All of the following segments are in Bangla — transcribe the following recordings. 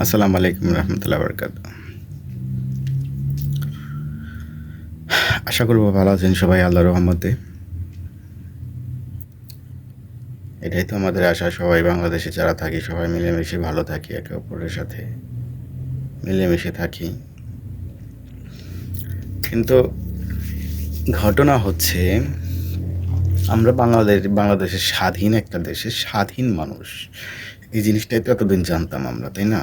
আসসালামু আলাইকুম রহমতুল্লাহ বরকাত। আশা করবো ভালো আছেন সবাই আল্লাহর রহমতে। এটাই তো আমাদের আশা, সবাই বাংলাদেশে যারা থাকি সবাই মিলেমিশে ভালো থাকি, একে অপরের সাথে মিলেমিশে থাকি। কিন্তু ঘটনা হচ্ছে, আমরা বাংলাদেশের স্বাধীন একটা দেশের স্বাধীন মানুষ, এই জিনিসটাই তো এতদিন জানতাম আমরা, তাই না?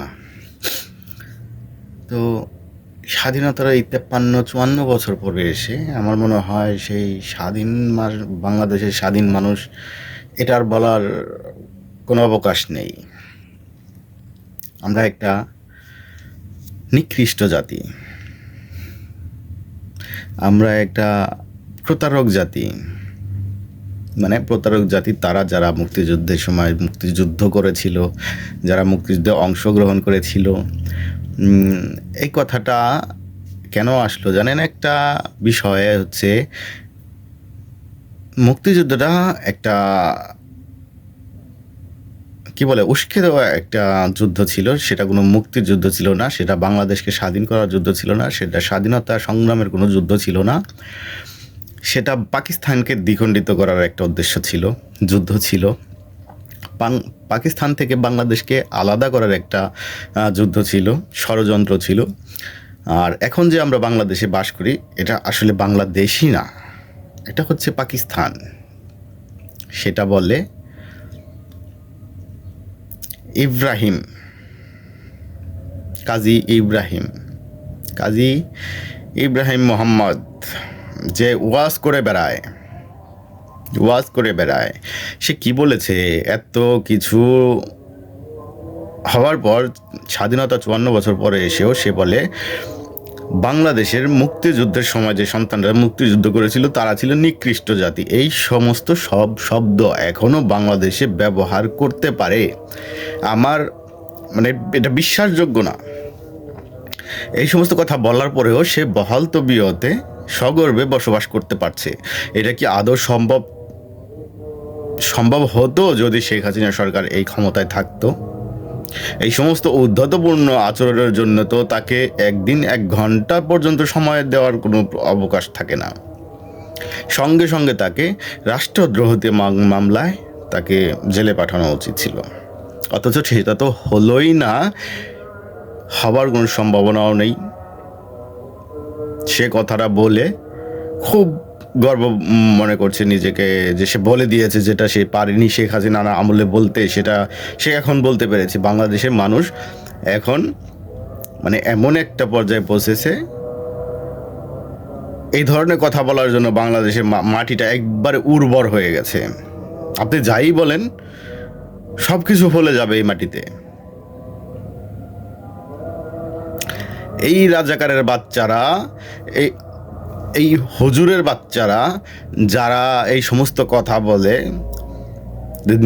তো স্বাধীনতার এই 53-54 পরে এসে আমার মনে হয় সেই বাংলাদেশের স্বাধীন মানুষ এটার বলার কোনো অবকাশ নেই। আমরা একটা নিকৃষ্ট জাতি, আমরা একটা প্রতারক জাতি। মানে প্রতারক জাতি তারা যারা মুক্তিযুদ্ধের সময় মুক্তিযুদ্ধ করেছিল, যারা মুক্তিযুদ্ধে অংশগ্রহণ করেছিল। এই কথাটা কেন আসলো জানেন? একটা বিষয় হচ্ছে, মুক্তিযুদ্ধটা একটা কি বলে উস্কে দেওয়া একটা যুদ্ধ ছিল। সেটা কোনো মুক্তির যুদ্ধ ছিল না, সেটা বাংলাদেশকে স্বাধীন করার যুদ্ধ ছিল না, সেটা স্বাধীনতা সংগ্রামের কোনো যুদ্ধ ছিল না, সেটা পাকিস্তানকে দ্বিখণ্ডিত করার একটা উদ্দেশ্য ছিল, যুদ্ধ ছিল। পাকিস্তান থেকে বাংলাদেশকে আলাদা করার একটা যুদ্ধ ছিল, ষড়যন্ত্র ছিল। আর এখন যে আমরা বাংলাদেশে বাস করি, এটা আসলে বাংলাদেশই না, এটা হচ্ছে পাকিস্তান। সেটা বলে ইব্রাহিম, কাজী ইব্রাহিম মোহাম্মদ, যে ওয়াজ করে বেড়ায়। সে কি বলেছে? এত কিছু হওয়ার পর, স্বাধীনতা 54 বছর পরে এসেও সে বলে বাংলাদেশের মুক্তিযুদ্ধের সময় যে সন্তানরা মুক্তিযুদ্ধ করেছিল তারা ছিল নিকৃষ্ট জাতি। এই সমস্ত সব শব্দ এখনো বাংলাদেশে ব্যবহার করতে পারে? আমার মানে এটা বিশ্বাসযোগ্য না। এই সমস্ত কথা বলার পরেও সে বহাল তবিয়তে সগর্বে বসবাস করতে পারছে। এটা কি আদৌ সম্ভব হতো যদি শেখ হাসিনা সরকার এই ক্ষমতায় থাকতো? এই সমস্ত উদ্ধতপূর্ণ আচরণের জন্য তো তাকে একদিন 1 ঘন্টা পর্যন্ত সময় দেওয়ার কোনো অবকাশ থাকে না। সঙ্গে সঙ্গে তাকে রাষ্ট্রদ্রোহতে মামলায় তাকে জেলে পাঠানো উচিত ছিল, অথচ সেটা তো হলোই না, হবার কোনো সম্ভাবনাও নেই। সে কথাটা বলে খুব গর্ব মনে করছে নিজেকে, যে সে বলে দিয়েছে যেটা সে পারেনি শেখ হাসিনা আমলে বলতে, সেটা সে এখন বলতে পেরেছে। বাংলাদেশের মানুষ এখন মানে এমন একটা পর্যায়ে পৌঁছেছে, এই ধরনের কথা বলার জন্য বাংলাদেশের মাটিটা একবারে উর্বর হয়ে গেছে। আপনি যাই বলেন, সব কিছু ফলে যাবে এই মাটিতে। এই রাজাকারের বাচ্চারা, এই হুজুরের বাচ্চারা যারা এই সমস্ত কথা বলে,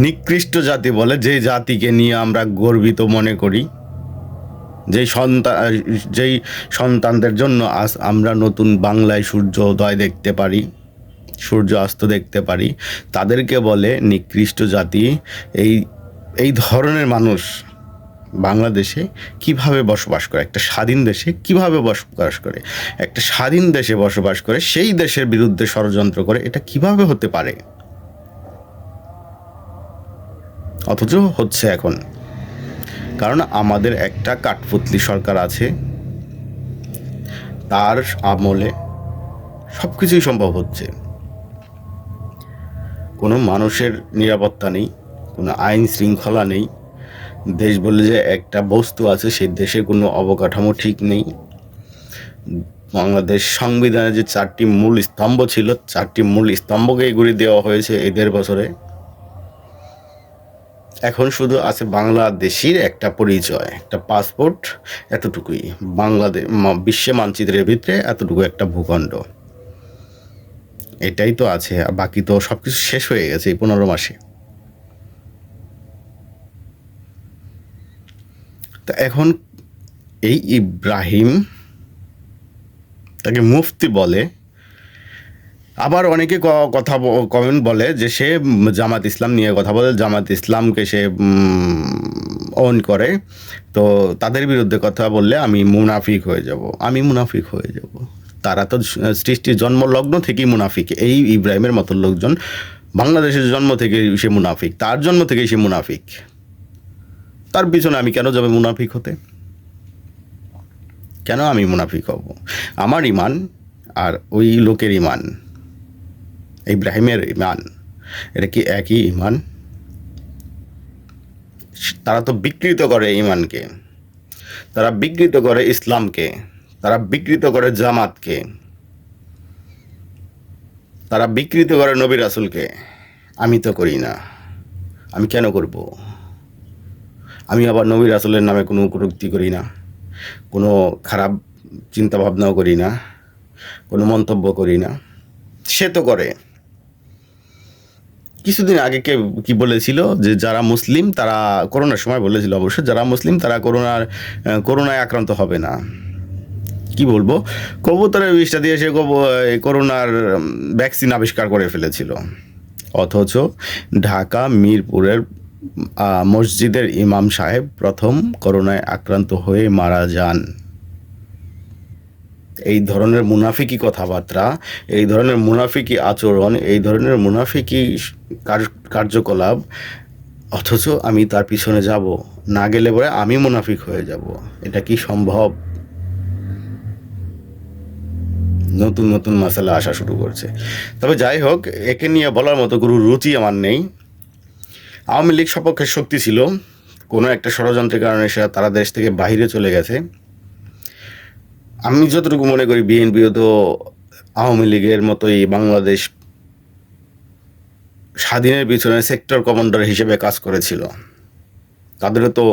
নিকৃষ্ট জাতি বলে, যে জাতিকে নিয়ে আমরা গর্বিত মনে করি, যেই সন্তানদের জন্য আজ আমরা নতুন বাংলায় সূর্যোদয় দেখতে পারি, সূর্য অস্ত দেখতে পারি, তাদেরকে বলে নিকৃষ্ট জাতি। এই ধরনের মানুষ বাংলাদেশে কিভাবে বসবাস করে? একটা স্বাধীন দেশে কিভাবে বসবাস করে? একটা স্বাধীন দেশে বসবাস করে সেই দেশের বিরুদ্ধে ষড়যন্ত্র করে, এটা কিভাবে হতে পারে? অথচ হচ্ছে এখন। কারণ আমাদের একটা কাঠপুতলি সরকার আছে, তার আমলে সব কিছুই সম্ভব হচ্ছে। কোনো মানুষের নিরাপত্তা নেই, কোনো আইন শৃঙ্খলা নেই। দেশ বলে যে একটা বস্তু আছে, সেই দেশের কোনো অবকাঠামো ঠিক নেই। বাংলাদেশ সংবিধানে যে 4টি মূল স্তম্ভ ছিল, 4টি মূল স্তম্ভকেই গুড়ি দেওয়া হয়েছে এই 1.5 বছরে। এখন শুধু আছে বাংলাদেশির একটা পরিচয়, একটা পাসপোর্ট, এতটুকুই। বাংলাদেশ বিশ্ব মানচিত্রের ভিতরে এতটুকু একটা ভূখণ্ড, এটাই তো আছে। আর বাকি তো সব কিছু শেষ হয়ে গেছে এই 15 মাসে। তা এখন এই ইব্রাহিম, তাকে মুফতি বলে। আবার অনেকে কমেন্ট বলে যে সে জামাত ইসলাম নিয়ে কথা বলে, জামাত ইসলামকে সে অন করে, তো তাদের বিরুদ্ধে কথা বললে আমি মুনাফিক হয়ে যাব। তারা তো সৃষ্টির জন্মলগ্ন থেকেই মুনাফিক। এই ইব্রাহিমের মতো লোকজন বাংলাদেশের জন্ম থেকে সে মুনাফিক, তার জন্ম থেকেই সে মুনাফিক। তার পিছনে আমি কেন যাবে মুনাফিক হতে? কেন আমি মুনাফিক হব? আমার ইমান আর ওই লোকের ইমান, ইব্রাহিমের ইমান, এটা কি একই ইমান? তারা তো বিকৃত করে ইমানকে, তারা বিকৃত করে ইসলামকে, তারা বিকৃত করে জামাতকে, তারা বিকৃত করে নবী রাসূলকে। আমি তো করি না, আমি কেন করব? আমি আবার নবী রাসূলের নামে কোনো কটূক্তি করি না, কোনো খারাপ চিন্তা ভাবনাও করি না, কোনো মন্তব্য করি না। সে তো করে। কিছুদিন আগে কে কি বলেছিল যে যারা মুসলিম তারা, করোনার সময় বলেছিল অবশ্য, যারা মুসলিম তারা করোনায় আক্রান্ত হবে না। কি বলবো, কবুতরের বিষটা দিয়ে সে করোনার ভ্যাকসিন আবিষ্কার করে ফেলেছিল। অথচ ঢাকা মিরপুরের মসজিদের ইমাম সাহেব প্রথম করোনায় আক্রান্ত হয়ে মারা যান। এই ধরনের মুনাফিকি কথাবার্তা, এই ধরনের মুনাফিকি আচরণ, এই ধরনের মুনাফিকি কার্যকলাপ, অথচ আমি তার পিছনে যাব, না গেলে পরে আমি মুনাফিক হয়ে যাব। এটা কি সম্ভব? নতুন নতুন মাসালা আসা শুরু করছে। তবে যাই হোক, একে নিয়ে বলার মতো কোনো রুচি আমার নেই। আওয়ামী লীগ সপক্ষে শক্তি ছিল, কোনো একটা ষড়যন্ত্রের কারণে তারা দেশ থেকে বাহিরে চলে গেছে। আমি যতটুকু মনে করি বিএনপিও তো আওয়ামী লীগের মতোই বাংলাদেশ স্বাধীনের পিছনে সেক্টর কমান্ডার হিসেবে কাজ করেছিল। তাদেরও তো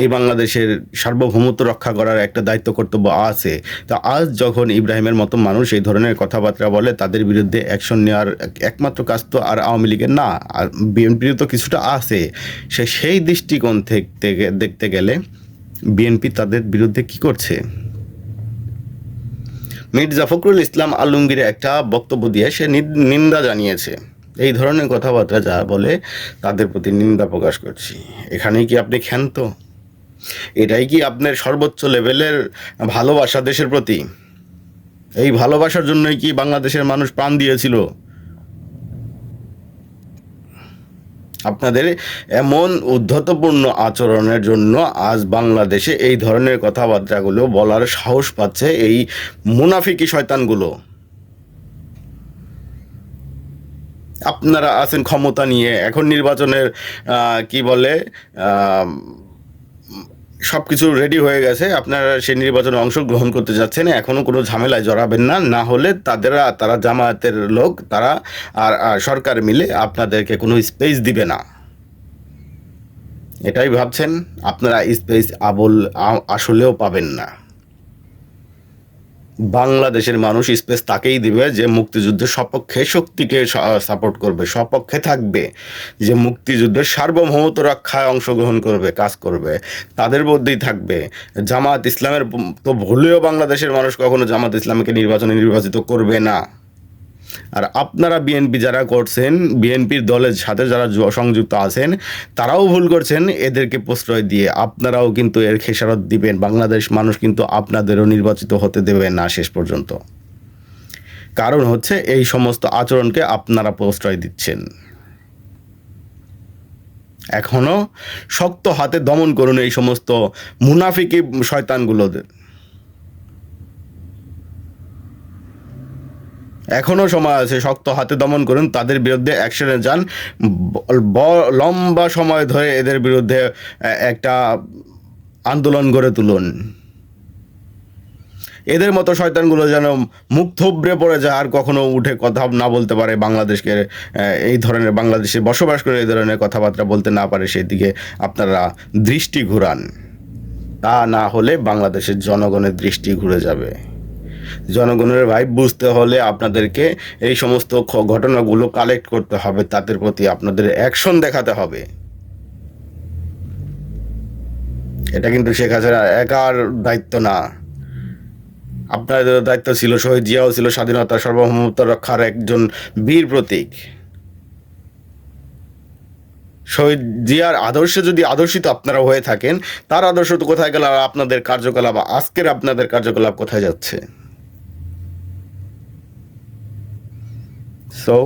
এই বাংলাদেশের সার্বভৌমত্ব রক্ষা করার একটা দায়িত্ব কর্তব্য আছে। তো আজ যখন ইব্রাহিমের মতো মানুষ এই ধরনের কথাবার্তা বলে, তাদের বিরুদ্ধে অ্যাকশন নেওয়ার একমাত্র কাজ তো আর আওয়ামী লীগের না, আর বিএনপির তো কিছুটা আছে। সেই দৃষ্টিকোণ থেকে দেখতে গেলে বিএনপি তাদের বিরুদ্ধে কি করছে? মির্জা ফখরুল ইসলাম আলমগীর একটা বক্তব্য দিয়ে সে নিন্দা জানিয়েছে। এই ধরনের কথাবার্তা যা বলে তাদের প্রতি নিন্দা প্রকাশ করছি। এখানেই কি আপনি ক্ষান্ত? এটাই কি আপনার সর্বোচ্চ লেভেলের ভালোবাসা দেশের প্রতি? এই ভালোবাসার জন্যই কি বাংলাদেশের মানুষ প্রাণ দিয়েছিল? আপনাদের এমন উদ্ধতপূর্ণ আচরণের জন্য আজ বাংলাদেশে এই ধরনের কথাবার্তাগুলো বলার সাহস পাচ্ছে এই মুনাফিকি শয়তানগুলো। আপনারা আছেন ক্ষমতা নিয়ে, এখন নির্বাচনের কি বলে সব কিছু রেডি হয়ে গেছে, আপনারা সেই নির্বাচনে অংশগ্রহণ করতে যাচ্ছেন, এখনও কোনো ঝামেলায় জড়াবেন না, না হলে তারা জামায়াতের লোক, তারা আর সরকার মিলে আপনাদেরকে কোনো স্পেস দিবে না। এটাই ভাবছেন, আপনারা স্পেস আসলেও পাবেন না। বাংলাদেশের মানুষ স্পেস তাকেই দিবে যে মুক্তিযুদ্ধের সপক্ষে শক্তিকে সাপোর্ট করবে, সপক্ষে থাকবে, যে মুক্তিযুদ্ধের সার্বভৌমত্ব রক্ষায় অংশগ্রহণ করবে, কাজ করবে, তাদের মধ্যেই থাকবে। জামাত ইসলামের তো ভুলেও বাংলাদেশের মানুষ কখনো জামাত ইসলামকে নির্বাচিত করবে না। আর আপনারা বিএনপি যারা করছেন, বিএনপির দলের সাথে যারা সংযুক্ত আছেন, তারাও ভুল করছেন এদেরকে প্রশ্রয় দিয়ে। আপনারাও কিন্তু এর খেসারত দিবেন। বাংলাদেশ মানুষ কিন্তু আপনাদেরও নির্বাচিত হতে দেবে না শেষ পর্যন্ত। কারণ হচ্ছে এই সমস্ত আচরণকে আপনারা প্রশ্রয় দিচ্ছেন। এখনো শক্ত হাতে দমন করুন এই সমস্ত মুনাফিকি শয়তানগুলোদের। এখনও সময় আছে, শক্ত হাতে দমন করুন, তাদের বিরুদ্ধে অ্যাকশনে যান, লম্বা সময় ধরে এদের বিরুদ্ধে একটা আন্দোলন গড়ে তুলুন। এদের মতো শয়তানগুলো যেন মুখ থুবড়ে পড়ে যায়, আর কখনো উঠে কথা না বলতে পারে, বাংলাদেশকে এই ধরনের, বাংলাদেশে বসবাস করে এই ধরনের কথাবার্তা বলতে না পারে, সেই দিকে আপনারা দৃষ্টি ঘুরান। তা না হলে বাংলাদেশের জনগণের দৃষ্টি ঘুরে যাবে। জনগণের ভাইব বুঝতে হলে আপনাদেরকে এই সমস্ত ঘটনাগুলো কালেক্ট করতে হবে, তাদের প্রতি আপনাদের অ্যাকশন দেখাতে হবে। এটা কিন্তু শেখ হাসিনার একার দায়িত্ব না, আপনাদের দায়িত্ব ছিল। শহীদ জিয়াও ছিল স্বাধীনতা সার্বভৌমত্ব রক্ষার একজন বীর প্রতীক। শহীদ জিয়ার আদর্শে যদি আদর্শিত আপনারা হয়ে থাকেন, তার আদর্শ তো কোথায় গেল? আর আপনাদের কার্যকলাপ, আজকের আপনাদের কার্যকলাপ কোথায় যাচ্ছে? সো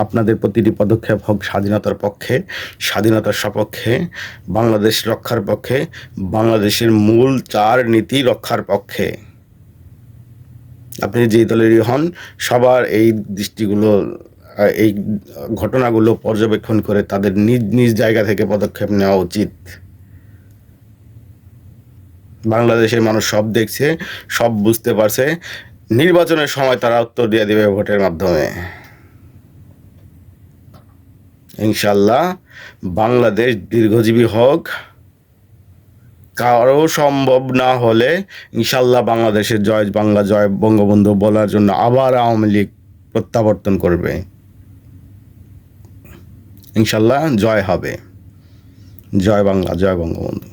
আপনাদের প্রতিটি পদক্ষেপ হোক স্বাধীনতার পক্ষে, স্বাধীনতার সপক্ষে, বাংলাদেশ রক্ষার পক্ষে, বাংলাদেশের মূল 4 নীতি রক্ষার পক্ষে। আপনি যেই দলেরই হন, সবার এই দৃষ্টিগুলো, এই ঘটনাগুলো পর্যবেক্ষণ করে তাদের নিজ নিজ জায়গা থেকে পদক্ষেপ নেওয়া উচিত। বাংলাদেশের মানুষ সব দেখছে, সব বুঝতে পারছে। নির্বাচনের সময় তারা উত্তর দিয়ে দেবে ভোটের মাধ্যমে। ইনশাল্লাহ বাংলাদেশ দীর্ঘজীবী হোক। কারো সম্ভব না হলে ইনশাল্লাহ বাংলাদেশের জয় বাংলা, জয় বঙ্গবন্ধু বলার জন্য আবার আওয়ামী লীগ প্রত্যাবর্তন করবে। ইনশাল্লাহ জয় হবে। জয় বাংলা, জয় বঙ্গবন্ধু।